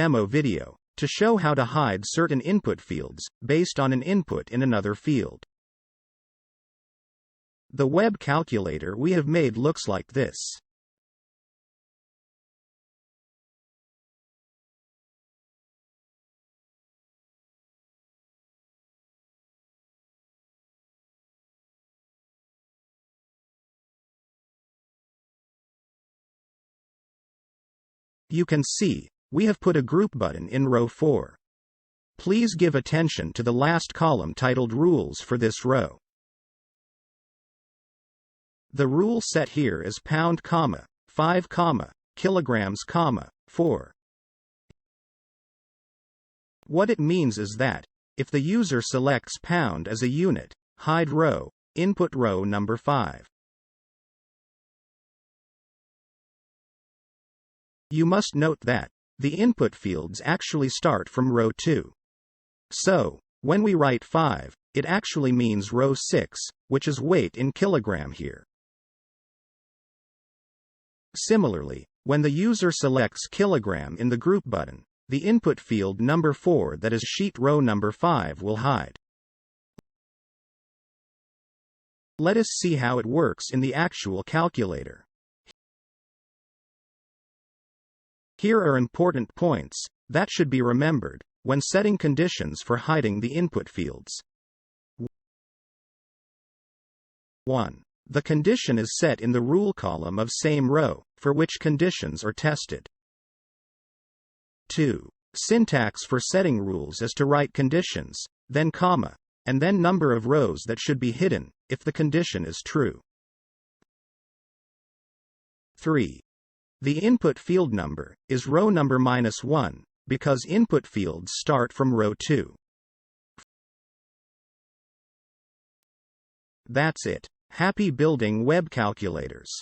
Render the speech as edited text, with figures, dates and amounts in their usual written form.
demo video to show how to hide certain input fields based on an input in another field. The web calculator we have made looks like this. You can see, we have put a group button in row 4. Please give attention to the last column titled Rules for this row. The rule set here is pound, 5, kilograms, 4. What it means is that, if the user selects pound as a unit, hide row, input row number 5. You must note that the input fields actually start from row 2. So, when we write 5, it actually means row 6, which is weight in kilogram here. Similarly, when the user selects kilogram in the group button, the input field number 4, that is sheet row number 5, will hide. Let us see how it works in the actual calculator. Here are important points that should be remembered when setting conditions for hiding the input fields. 1. The condition is set in the rule column of same row, for which conditions are tested. 2. Syntax for setting rules is to write conditions, then comma, and then number of rows that should be hidden, if the condition is true. 3. The input field number is row number -1, because input fields start from row 2. That's it. Happy building web calculators.